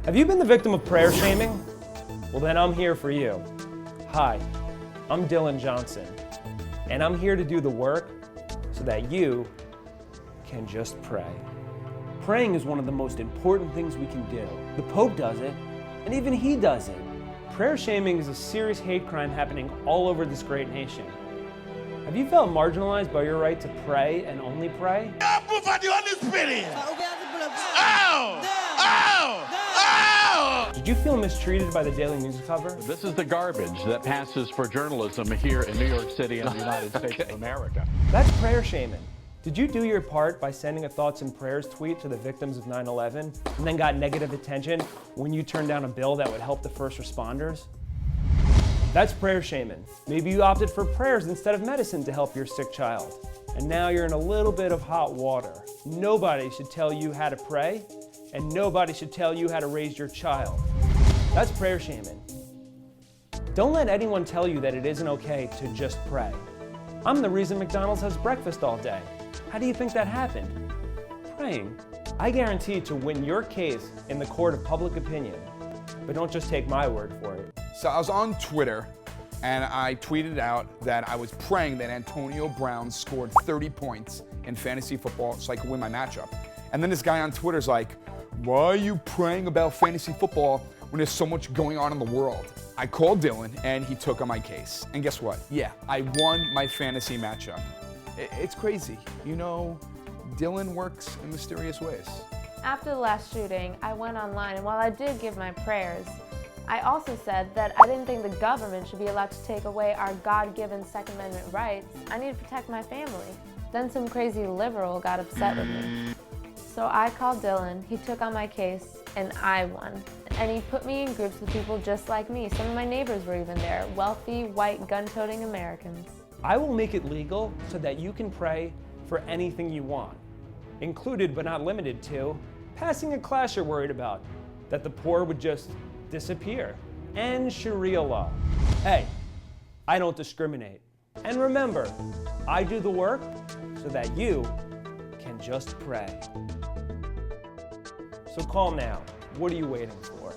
Have you been the victim of prayer shaming? Well, then I'm here for you. Hi, I'm Dylan Johnson, and I'm here to do the work so that you can just pray. Praying is one of the most important things we can do. The Pope does it, and even he does it. Prayer shaming is a serious hate crime happening all over this great nation. Have you felt marginalized by your right to pray and only pray? Did you feel mistreated by the Daily News cover? This is the garbage that passes for journalism here in New York City and the United States of America. That's prayer shaming. Did you do your part by sending a thoughts and prayers tweet to the victims of 9/11 and then got negative attention when you turned down a bill that would help the first responders? That's prayer shaming. Maybe you opted for prayers instead of medicine to help your sick child. And now you're in a little bit of hot water. Nobody should tell you how to pray, and nobody should tell you how to raise your child. That's prayer shaming. Don't let anyone tell you that it isn't okay to just pray. I'm the reason McDonald's has breakfast all day. How do you think that happened? Praying. I guarantee to win your case in the court of public opinion. But don't just take my word for it. So I was on Twitter and I tweeted out that I was praying that Antonio Brown scored 30 points in fantasy football so I could win my matchup. And then this guy on Twitter's like, why are you praying about fantasy football when there's so much going on in the world? I called Dylan and he took on my case. And guess what? Yeah, I won my fantasy matchup. It's crazy. You know, Dylan works in mysterious ways. After the last shooting, I went online, and while I did give my prayers, I also said that I didn't think the government should be allowed to take away our God-given Second Amendment rights. I need to protect my family. Then some crazy liberal got upset with me. So I called Dylan, he took on my case, and I won. And he put me in groups with people just like me. Some of my neighbors were even there, wealthy, white, gun-toting Americans. I will make it legal so that you can pray for anything you want, included but not limited to passing a class you're worried about, that the poor would just disappear, and Sharia law. Hey, I don't discriminate. And remember, I do the work so that you can just pray. So call now. What are you waiting for?